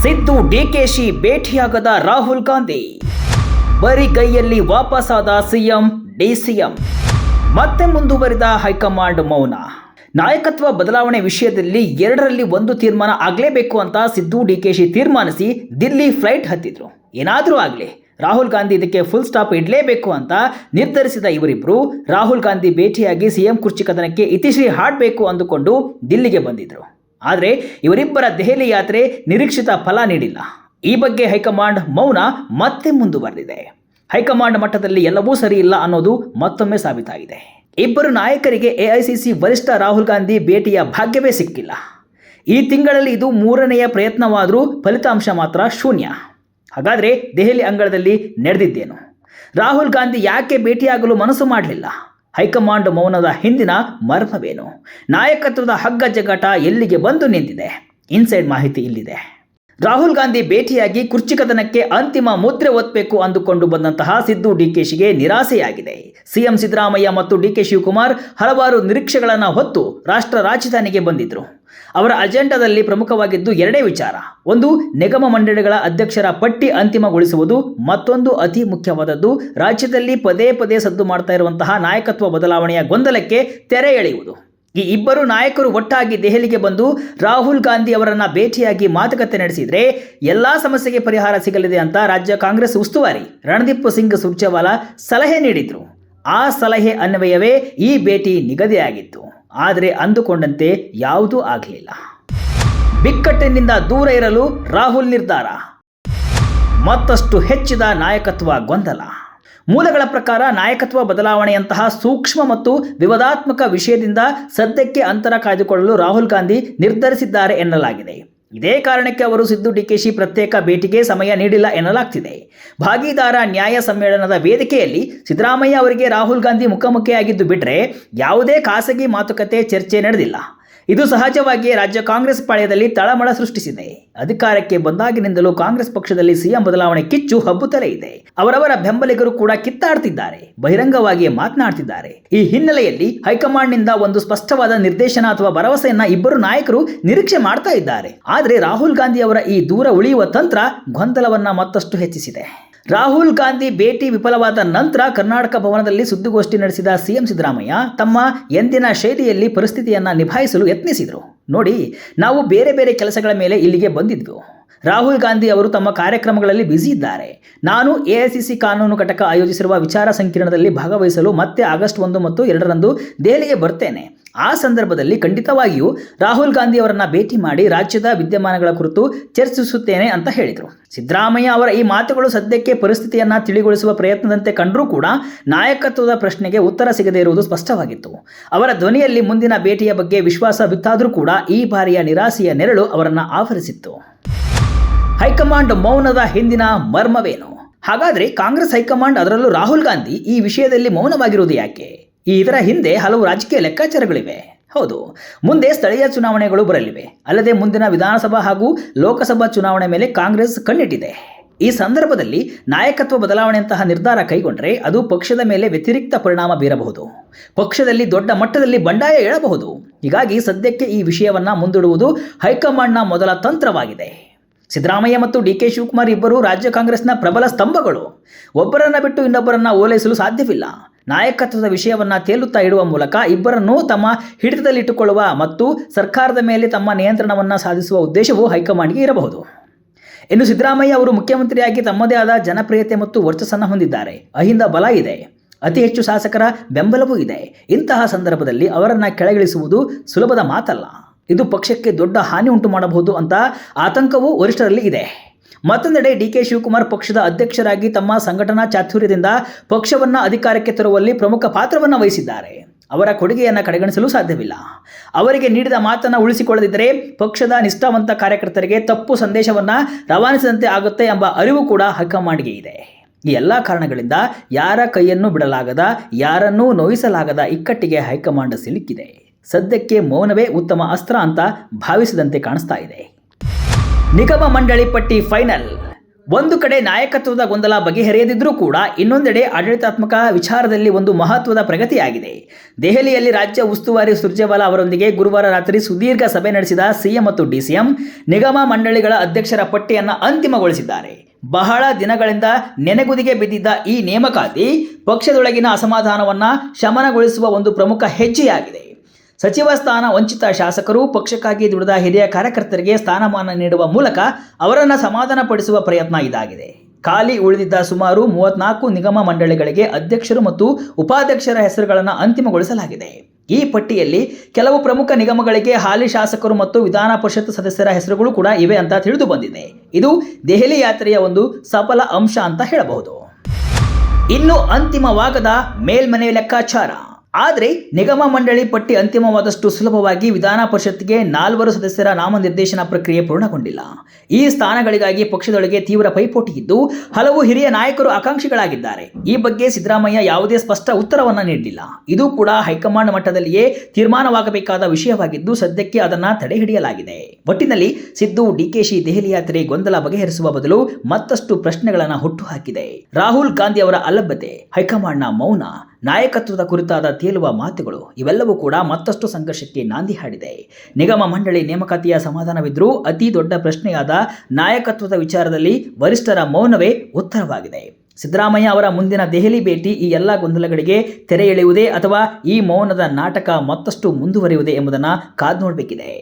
Siddu DKShi ಭೇಟಿಯಾಗದ Rahul Gandhi, ಬರಿಗೈಯಲ್ಲಿ ವಾಪಸ್ಸಾದ CM DCM, ಮತ್ತೆ ಮುಂದುವರಿದ high command ಮೌನ. ನಾಯಕತ್ವ ಬದಲಾವಣೆ ವಿಷಯದಲ್ಲಿ 2ರಲ್ಲಿ 1 ತೀರ್ಮಾನ ಆಗಲೇಬೇಕು ಅಂತ ಸಿದ್ದು ಡಿಕೆಶಿ ತೀರ್ಮಾನಿಸಿ ದಿಲ್ಲಿ ಫ್ಲೈಟ್ ಹತ್ತಿದ್ರು. ಏನಾದರೂ ಆಗಲಿ ರಾಹುಲ್ ಗಾಂಧಿ ಇದಕ್ಕೆ ಫುಲ್ ಸ್ಟಾಪ್ ಇಡಲೇಬೇಕು ಅಂತ ನಿರ್ಧರಿಸಿದ ಇವರಿಬ್ಬರು ರಾಹುಲ್ ಗಾಂಧಿ ಭೇಟಿಯಾಗಿ ಸಿಎಂ ಕುರ್ಚಿ ಕದನಕ್ಕೆ ಇತಿಶ್ರೀ ಹಾಡಬೇಕು ಅಂದುಕೊಂಡು ದಿಲ್ಲಿಗೆ ಬಂದಿದ್ರು. ಆದರೆ ಇವರಿಬ್ಬರ ದೆಹಲಿ ಯಾತ್ರೆ ನಿರೀಕ್ಷಿತ ಫಲ ನೀಡಿಲ್ಲ. ಈ ಬಗ್ಗೆ ಹೈಕಮಾಂಡ್ ಮೌನ ಮತ್ತೆ ಮುಂದುವರೆದಿದೆ. ಹೈಕಮಾಂಡ್ ಮಟ್ಟದಲ್ಲಿ ಎಲ್ಲವೂ ಸರಿ ಇಲ್ಲ ಅನ್ನೋದು ಮತ್ತೊಮ್ಮೆ ಸಾಬೀತಾಗಿದೆ. ಇಬ್ಬರು ನಾಯಕರಿಗೆ ಎಐಸಿಸಿ ವರಿಷ್ಠ ರಾಹುಲ್ ಗಾಂಧಿ ಭೇಟಿಯ ಭಾಗ್ಯವೇ ಸಿಕ್ಕಿಲ್ಲ. ಈ ತಿಂಗಳಲ್ಲಿ ಇದು 3ನೆಯ ಪ್ರಯತ್ನವಾದರೂ ಫಲಿತಾಂಶ ಮಾತ್ರ ಶೂನ್ಯ. ಹಾಗಾದರೆ ದೆಹಲಿ ಅಂಗಳದಲ್ಲಿ ನಡೆದಿದ್ದೇನು? ರಾಹುಲ್ ಗಾಂಧಿ ಯಾಕೆ ಭೇಟಿಯಾಗಲು ಮನಸ್ಸು ಮಾಡಲಿಲ್ಲ? ಹೈಕಮಾಂಡ್ ಮೌನದ ಹಿಂದಿನ ಮರ್ಮವೇನು? ನಾಯಕತ್ವದ ಹಗ್ಗ ಜಗ್ಗಾಟ ಎಲ್ಲಿಗೆ ಬಂದು ನಿಂತಿದೆ? ಇನ್ಸೈಡ್ ಮಾಹಿತಿ ಇಲ್ಲಿದೆ. ರಾಹುಲ್ ಗಾಂಧಿ ಭೇಟಿಯಾಗಿ ಕುರ್ಚಿ ಕದನಕ್ಕೆ ಅಂತಿಮ ಮುದ್ರೆ ಒತ್ತಬೇಕು ಅಂದುಕೊಂಡು ಬಂದಂತಹ ಸಿದ್ದು ಡಿಕೆಶಿಗೆ ನಿರಾಸೆಯಾಗಿದೆ. ಸಿಎಂ ಸಿದ್ದರಾಮಯ್ಯ ಮತ್ತು ಡಿಕೆ ಶಿವಕುಮಾರ್ ಹಲವಾರು ನಿರೀಕ್ಷೆಗಳನ್ನು ಹೊತ್ತು ರಾಷ್ಟ್ರ ರಾಜಧಾನಿಗೆ ಬಂದಿದ್ರು. ಅವರ ಅಜೆಂಡಾದಲ್ಲಿ ಪ್ರಮುಖವಾಗಿದ್ದು 2 ವಿಚಾರ. ಒಂದು, ನಿಗಮ ಮಂಡಳಿಗಳ ಅಧ್ಯಕ್ಷರ ಪಟ್ಟಿ ಅಂತಿಮಗೊಳಿಸುವುದು. ಮತ್ತೊಂದು ಅತಿ ಮುಖ್ಯವಾದದ್ದು, ರಾಜ್ಯದಲ್ಲಿ ಪದೇ ಪದೇ ಸದ್ದು ಮಾಡ್ತಾ ಇರುವಂತಹ ನಾಯಕತ್ವ ಬದಲಾವಣೆಯ ಗೊಂದಲಕ್ಕೆ ತೆರೆ ಎಳೆಯುವುದು. ಈ ಇಬ್ಬರು ನಾಯಕರು ಒಟ್ಟಾಗಿ ದೆಹಲಿಗೆ ಬಂದು ರಾಹುಲ್ ಗಾಂಧಿ ಅವರನ್ನು ಭೇಟಿಯಾಗಿ ಮಾತುಕತೆ ನಡೆಸಿದರೆ ಎಲ್ಲ ಸಮಸ್ಯೆಗೆ ಪರಿಹಾರ ಸಿಗಲಿದೆ ಅಂತ ರಾಜ್ಯ ಕಾಂಗ್ರೆಸ್ ಉಸ್ತುವಾರಿ ರಣದೀಪ್ ಸಿಂಗ್ ಸುರ್ಜೇವಾಲಾ ಸಲಹೆ ನೀಡಿದ್ರು. ಆ ಸಲಹೆ ಅನ್ವಯವೇ ಈ ಭೇಟಿ ನಿಗದಿಯಾಗಿತ್ತು. ಆದರೆ ಅಂದುಕೊಂಡಂತೆ ಯಾವುದೂ ಆಗಲಿಲ್ಲ. ಬಿಕ್ಕಟ್ಟಿನಿಂದ ದೂರ ಇರಲು ರಾಹುಲ್ ನಿರ್ಧಾರ. ಮತ್ತಷ್ಟು ಹೆಚ್ಚಿದ ನಾಯಕತ್ವ ಗೊಂದಲ. ಮೂಲಗಳ ಪ್ರಕಾರ ನಾಯಕತ್ವ ಬದಲಾವಣೆಯಂತಹ ಸೂಕ್ಷ್ಮ ಮತ್ತು ವಿವಾದಾತ್ಮಕ ವಿಷಯದಿಂದ ಸದ್ಯಕ್ಕೆ ಅಂತರ ಕಾಯ್ದುಕೊಳ್ಳಲು ರಾಹುಲ್ ಗಾಂಧಿ ನಿರ್ಧರಿಸಿದ್ದಾರೆ ಎನ್ನಲಾಗಿದೆ. ಇದೇ ಕಾರಣಕ್ಕೆ ಅವರು ಸಿದ್ದು ಡಿಕೆಶಿ ಪ್ರತ್ಯೇಕ ಭೇಟಿಗೆ ಸಮಯ ನೀಡಿಲ್ಲ ಎನ್ನಲಾಗ್ತಿದೆ. ಭಾಗೀದಾರ ನ್ಯಾಯ ಸಮ್ಮೇಳನದ ವೇದಿಕೆಯಲ್ಲಿ ಸಿದ್ದರಾಮಯ್ಯ ಅವರಿಗೆ ರಾಹುಲ್ ಗಾಂಧಿ ಮುಖಾಮುಖಿಯಾಗಿದ್ದು ಬಿಟ್ಟರೆ ಯಾವುದೇ ಖಾಸಗಿ ಮಾತುಕತೆ ಚರ್ಚೆ ನಡೆದಿಲ್ಲ. ಇದು ಸಹಜವಾಗಿಯೇ ರಾಜ್ಯ ಕಾಂಗ್ರೆಸ್ ಪಾಳ್ಯದಲ್ಲಿ ತಳಮಳ ಸೃಷ್ಟಿಸಿದೆ. ಅಧಿಕಾರಕ್ಕೆ ಬಂದಾಗಿನಿಂದಲೂ ಕಾಂಗ್ರೆಸ್ ಪಕ್ಷದಲ್ಲಿ ಸಿಎಂ ಬದಲಾವಣೆ ಕಿಚ್ಚು ಹಬ್ಬುತ್ತಲೇ ಇದೆ. ಅವರವರ ಬೆಂಬಲಿಗರು ಕೂಡ ಕಿತ್ತಾಡ್ತಿದ್ದಾರೆ, ಬಹಿರಂಗವಾಗಿಯೇ ಮಾತನಾಡ್ತಿದ್ದಾರೆ. ಈ ಹಿನ್ನೆಲೆಯಲ್ಲಿ ಹೈಕಮಾಂಡ್ನಿಂದ ಒಂದು ಸ್ಪಷ್ಟವಾದ ನಿರ್ದೇಶನ ಅಥವಾ ಭರವಸೆಯನ್ನ ಇಬ್ಬರು ನಾಯಕರು ನಿರೀಕ್ಷೆ ಮಾಡ್ತಾ ಇದ್ದಾರೆ. ಆದರೆ ರಾಹುಲ್ ಗಾಂಧಿ ಅವರ ಈ ದೂರ ಉಳಿಯುವ ತಂತ್ರ ಗೊಂದಲವನ್ನ ಮತ್ತಷ್ಟು ಹೆಚ್ಚಿಸಿದೆ. ರಾಹುಲ್ ಗಾಂಧಿ ಭೇಟಿ ವಿಫಲವಾದ ನಂತರ ಕರ್ನಾಟಕ ಭವನದಲ್ಲಿ ಸುದ್ದಿಗೋಷ್ಠಿ ನಡೆಸಿದ ಸಿಎಂ ಸಿದ್ದರಾಮಯ್ಯ ತಮ್ಮ ಎಂದಿನ ಶೈಲಿಯಲ್ಲಿ ಪರಿಸ್ಥಿತಿಯನ್ನು ನಿಭಾಯಿಸಲು ಯತ್ನಿಸಿದರು. ನೋಡಿ, ನಾವು ಬೇರೆ ಬೇರೆ ಕೆಲಸಗಳ ಮೇಲೆ ಇಲ್ಲಿಗೆ ಬಂದಿದ್ವು. ರಾಹುಲ್ ಗಾಂಧಿ ಅವರು ತಮ್ಮ ಕಾರ್ಯಕ್ರಮಗಳಲ್ಲಿ ಬ್ಯುಸಿ ಇದ್ದಾರೆ. ನಾನು ಎಐಸಿಸಿ ಕಾನೂನು ಘಟಕ ಆಯೋಜಿಸಿರುವ ವಿಚಾರ ಸಂಕಿರಣದಲ್ಲಿ ಭಾಗವಹಿಸಲು ಮತ್ತೆ ಆಗಸ್ಟ್ 1 ಮತ್ತು 2ರಂದು ದೆಹಲಿಗೆ ಬರ್ತೇನೆ. ಆ ಸಂದರ್ಭದಲ್ಲಿ ಖಂಡಿತವಾಗಿಯೂ ರಾಹುಲ್ ಗಾಂಧಿ ಅವರನ್ನ ಭೇಟಿ ಮಾಡಿ ರಾಜ್ಯದ ವಿದ್ಯಮಾನಗಳ ಕುರಿತು ಚರ್ಚಿಸುತ್ತೇನೆ ಅಂತ ಹೇಳಿದರು. ಸಿದ್ದರಾಮಯ್ಯ ಅವರ ಈ ಮಾತುಗಳು ಸದ್ಯಕ್ಕೆ ಪರಿಸ್ಥಿತಿಯನ್ನು ತಿಳಿಗೊಳಿಸುವ ಪ್ರಯತ್ನದಂತೆ ಕಂಡರೂ ಕೂಡ ನಾಯಕತ್ವದ ಪ್ರಶ್ನೆಗೆ ಉತ್ತರ ಸಿಗದೇ ಇರುವುದು ಸ್ಪಷ್ಟವಾಗಿತ್ತು. ಅವರ ಧ್ವನಿಯಲ್ಲಿ ಮುಂದಿನ ಭೇಟಿಯ ಬಗ್ಗೆ ವಿಶ್ವಾಸ ಬಿತ್ತಾದರೂ ಕೂಡ ಈ ಬಾರಿಯ ನಿರಾಸೆಯ ನೆರಳು ಅವರನ್ನು ಆವರಿಸಿತ್ತು. ಹೈಕಮಾಂಡ್ ಮೌನದ ಹಿಂದಿನ ಮರ್ಮವೇನು? ಹಾಗಾದರೆ ಕಾಂಗ್ರೆಸ್ ಹೈಕಮಾಂಡ್, ಅದರಲ್ಲೂ ರಾಹುಲ್ ಗಾಂಧಿ ಈ ವಿಷಯದಲ್ಲಿ ಮೌನವಾಗಿರುವುದು ಯಾಕೆ? ಇದರ ಹಿಂದೆ ಹಲವು ರಾಜಕೀಯ ಲೆಕ್ಕಾಚಾರಗಳಿವೆ. ಹೌದು, ಮುಂದೆ ಸ್ಥಳೀಯ ಚುನಾವಣೆಗಳು ಬರಲಿವೆ. ಅಲ್ಲದೆ ಮುಂದಿನ ವಿಧಾನಸಭಾ ಹಾಗೂ ಲೋಕಸಭಾ ಚುನಾವಣೆ ಮೇಲೆ ಕಾಂಗ್ರೆಸ್ ಕಣ್ಣಿಟ್ಟಿದೆ. ಈ ಸಂದರ್ಭದಲ್ಲಿ ನಾಯಕತ್ವ ಬದಲಾವಣೆಯಂತಹ ನಿರ್ಧಾರ ಕೈಗೊಂಡರೆ ಅದು ಪಕ್ಷದ ಮೇಲೆ ವ್ಯತಿರಿಕ್ತ ಪರಿಣಾಮ ಬೀರಬಹುದು. ಪಕ್ಷದಲ್ಲಿ ದೊಡ್ಡ ಮಟ್ಟದಲ್ಲಿ ಬಂಡಾಯ ಏಳಬಹುದು. ಹೀಗಾಗಿ ಸದ್ಯಕ್ಕೆ ಈ ವಿಷಯವನ್ನು ಮುಂದೂಡುವುದು ಹೈಕಮಾಂಡ್ನ ಮೊದಲ ತಂತ್ರವಾಗಿದೆ. ಸಿದ್ದರಾಮಯ್ಯ ಮತ್ತು ಡಿಕೆ ಶಿವಕುಮಾರ್ ಇಬ್ಬರು ರಾಜ್ಯ ಕಾಂಗ್ರೆಸ್ನ ಪ್ರಬಲ ಸ್ತಂಭಗಳು. ಒಬ್ಬರನ್ನ ಬಿಟ್ಟು ಇನ್ನೊಬ್ಬರನ್ನ ಓಲೈಸಲು ಸಾಧ್ಯವಿಲ್ಲ. ನಾಯಕತ್ವದ ವಿಷಯವನ್ನು ತೇಲುತ್ತಾ ಇಡುವ ಮೂಲಕ ಇಬ್ಬರನ್ನೂ ತಮ್ಮ ಹಿಡಿತದಲ್ಲಿಟ್ಟುಕೊಳ್ಳುವ ಮತ್ತು ಸರ್ಕಾರದ ಮೇಲೆ ತಮ್ಮ ನಿಯಂತ್ರಣವನ್ನು ಸಾಧಿಸುವ ಉದ್ದೇಶವು ಹೈಕಮಾಂಡ್ಗೆ ಇರಬಹುದು. ಇನ್ನು ಸಿದ್ದರಾಮಯ್ಯ ಅವರು ಮುಖ್ಯಮಂತ್ರಿಯಾಗಿ ತಮ್ಮದೇ ಆದ ಜನಪ್ರಿಯತೆ ಮತ್ತು ವರ್ಚಸ್ಸನ್ನು ಹೊಂದಿದ್ದಾರೆ. ಅಹಿಂದ ಬಲ ಇದೆ, ಅತಿ ಹೆಚ್ಚು ಶಾಸಕರ ಬೆಂಬಲವೂ ಇದೆ. ಇಂತಹ ಸಂದರ್ಭದಲ್ಲಿ ಅವರನ್ನು ಕೆಳಗಿಳಿಸುವುದು ಸುಲಭದ ಮಾತಲ್ಲ. ಇದು ಪಕ್ಷಕ್ಕೆ ದೊಡ್ಡ ಹಾನಿ ಉಂಟು ಮಾಡಬಹುದು ಅಂತ ಆತಂಕವೂ ವರಿಷ್ಠರಲ್ಲಿ ಇದೆ. ಮತ್ತೊಂದೆಡೆ ಡಿಕೆ ಶಿವಕುಮಾರ್ ಪಕ್ಷದ ಅಧ್ಯಕ್ಷರಾಗಿ ತಮ್ಮ ಸಂಘಟನಾ ಚಾತುರ್ಯದಿಂದ ಪಕ್ಷವನ್ನು ಅಧಿಕಾರಕ್ಕೆ ತರುವಲ್ಲಿ ಪ್ರಮುಖ ಪಾತ್ರವನ್ನು ವಹಿಸಿದ್ದಾರೆ. ಅವರ ಕೊಡುಗೆಯನ್ನು ಕಡೆಗಣಿಸಲು ಸಾಧ್ಯವಿಲ್ಲ. ಅವರಿಗೆ ನೀಡಿದ ಮಾತನ್ನು ಉಳಿಸಿಕೊಳ್ಳದಿದ್ದರೆ ಪಕ್ಷದ ನಿಷ್ಠಾವಂತ ಕಾರ್ಯಕರ್ತರಿಗೆ ತಪ್ಪು ಸಂದೇಶವನ್ನು ರವಾನಿಸಿದಂತೆ ಆಗುತ್ತೆ ಎಂಬ ಅರಿವು ಕೂಡ ಹೈಕಮಾಂಡ್ಗೆ ಇದೆ. ಈ ಎಲ್ಲ ಕಾರಣಗಳಿಂದ ಯಾರ ಕೈಯನ್ನು ಬಿಡಲಾಗದ, ಯಾರನ್ನೂ ನೋಯಿಸಲಾಗದ ಇಕ್ಕಟ್ಟಿಗೆ ಹೈಕಮಾಂಡ್ ಸಿಲುಕಿದೆ. ಸದ್ಯಕ್ಕೆ ಮೌನವೇ ಉತ್ತಮ ಅಸ್ತ್ರ ಅಂತ ಭಾವಿಸಿದಂತೆ ಕಾಣಿಸ್ತಾ ಇದೆ. ನಿಗಮ ಮಂಡಳಿ ಪಟ್ಟಿ ಫೈನಲ್. ಒಂದು ಕಡೆ ನಾಯಕತ್ವದ ಗೊಂದಲ ಬಗೆಹರಿಯದಿದ್ರೂ ಕೂಡ ಇನ್ನೊಂದೆಡೆ ಆಡಳಿತಾತ್ಮಕ ವಿಚಾರದಲ್ಲಿ ಒಂದು ಮಹತ್ವದ ಪ್ರಗತಿಯಾಗಿದೆ. ದೆಹಲಿಯಲ್ಲಿ ರಾಜ್ಯ ಉಸ್ತುವಾರಿ ಸುರ್ಜೇವಾಲಾ ಅವರೊಂದಿಗೆ ಗುರುವಾರ ರಾತ್ರಿ ಸುದೀರ್ಘ ಸಭೆ ನಡೆಸಿದ ಸಿಎಂ ಮತ್ತು ಡಿಸಿಎಂ ನಿಗಮ ಮಂಡಳಿಗಳ ಅಧ್ಯಕ್ಷರ ಪಟ್ಟಿಯನ್ನು ಅಂತಿಮಗೊಳಿಸಿದ್ದಾರೆ. ಬಹಳ ದಿನಗಳಿಂದ ನೆನೆಗುದಿಗೆ ಬಿದ್ದಿದ್ದ ಈ ನೇಮಕಾತಿ ಪಕ್ಷದೊಳಗಿನ ಅಸಮಾಧಾನವನ್ನು ಶಮನಗೊಳಿಸುವ ಒಂದು ಪ್ರಮುಖ ಹೆಜ್ಜೆಯಾಗಿದೆ. ಸಚಿವ ಸ್ಥಾನ ವಂಚಿತ ಶಾಸಕರು ಪಕ್ಷಕ್ಕಾಗಿ ದುಡಿದ ಹಿರಿಯ ಕಾರ್ಯಕರ್ತರಿಗೆ ಸ್ಥಾನಮಾನ ನೀಡುವ ಮೂಲಕ ಅವರನ್ನು ಸಮಾಧಾನಪಡಿಸುವ ಪ್ರಯತ್ನ ಇದಾಗಿದೆ. ಖಾಲಿ ಉಳಿದಿದ್ದ ಸುಮಾರು 34 ನಿಗಮ ಮಂಡಳಿಗಳಿಗೆ ಅಧ್ಯಕ್ಷರು ಮತ್ತು ಉಪಾಧ್ಯಕ್ಷರ ಹೆಸರುಗಳನ್ನು ಅಂತಿಮಗೊಳಿಸಲಾಗಿದೆ. ಈ ಪಟ್ಟಿಯಲ್ಲಿ ಕೆಲವು ಪ್ರಮುಖ ನಿಗಮಗಳಿಗೆ ಹಾಲಿ ಶಾಸಕರು ಮತ್ತು ವಿಧಾನ ಪರಿಷತ್ ಸದಸ್ಯರ ಹೆಸರುಗಳು ಕೂಡ ಇವೆ ಅಂತ ತಿಳಿದು ಬಂದಿದೆ. ಇದು ದೆಹಲಿ ಯಾತ್ರೆಯ ಒಂದು ಸಫಲ ಅಂಶ ಅಂತ ಹೇಳಬಹುದು. ಇನ್ನು ಅಂತಿಮವಾಗದ ಮೇಲ್ಮನೆ ಲೆಕ್ಕಾಚಾರ. ಆದರೆ ನಿಗಮ ಮಂಡಳಿ ಪಟ್ಟಿ ಅಂತಿಮವಾದಷ್ಟು ಸುಲಭವಾಗಿ ವಿಧಾನ ಪರಿಷತ್ಗೆ 4 ಸದಸ್ಯರ ನಾಮನಿರ್ದೇಶನ ಪ್ರಕ್ರಿಯೆ ಪೂರ್ಣಗೊಂಡಿಲ್ಲ. ಈ ಸ್ಥಾನಗಳಿಗಾಗಿ ಪಕ್ಷದೊಳಗೆ ತೀವ್ರ ಪೈಪೋಟಿ ಇದ್ದು ಹಲವು ಹಿರಿಯ ನಾಯಕರು ಆಕಾಂಕ್ಷಿಗಳಾಗಿದ್ದಾರೆ. ಈ ಬಗ್ಗೆ ಸಿದ್ದರಾಮಯ್ಯ ಯಾವುದೇ ಸ್ಪಷ್ಟ ಉತ್ತರವನ್ನು ನೀಡಲಿಲ್ಲ. ಇದು ಕೂಡ ಹೈಕಮಾಂಡ್ ಮಟ್ಟದಲ್ಲಿಯೇ ತೀರ್ಮಾನವಾಗಬೇಕಾದ ವಿಷಯವಾಗಿದ್ದು ಸದ್ಯಕ್ಕೆ ಅದನ್ನು ತಡೆಹಿಡಿಯಲಾಗಿದೆ. ಒಟ್ಟಿನಲ್ಲಿ ಸಿದ್ದು ಡಿಕೆಶಿ ದೆಹಲಿ ಯಾತ್ರೆ ಗೊಂದಲ ಬಗೆಹರಿಸುವ ಬದಲು ಮತ್ತಷ್ಟು ಪ್ರಶ್ನೆಗಳನ್ನು ಹುಟ್ಟುಹಾಕಿದೆ. ರಾಹುಲ್ ಗಾಂಧಿ ಅವರ ಅಲಭ್ಯತೆ, ಹೈಕಮಾಂಡ್ನ ಮೌನ, ನಾಯಕತ್ವದ ಕುರಿತಾದ ತೇಲುವ ಮಾತುಗಳು ಇವೆಲ್ಲವೂ ಕೂಡ ಮತ್ತಷ್ಟು ಸಂಘರ್ಷಕ್ಕೆ ನಾಂದಿ ಹಾಡಿದೆ. ನಿಗಮ ಮಂಡಳಿ ನೇಮಕಾತಿಯ ಸಮಾಧಾನವಿದ್ರೂ ಅತಿ ದೊಡ್ಡ ಪ್ರಶ್ನೆಯಾದ ನಾಯಕತ್ವದ ವಿಚಾರದಲ್ಲಿ ವರಿಷ್ಠರ ಮೌನವೇ ಉತ್ತರವಾಗಿದೆ. ಸಿದ್ದರಾಮಯ್ಯ ಅವರ ಮುಂದಿನ ದೆಹಲಿ ಭೇಟಿ ಈ ಎಲ್ಲ ಗೊಂದಲಗಳಿಗೆ ತೆರೆ ಎಳೆಯುವುದೇ ಅಥವಾ ಈ ಮೌನದ ನಾಟಕ ಮತ್ತಷ್ಟು ಮುಂದುವರಿಯುವುದೇ ಎಂಬುದನ್ನು ಕಾದು ನೋಡಬೇಕಿದೆ.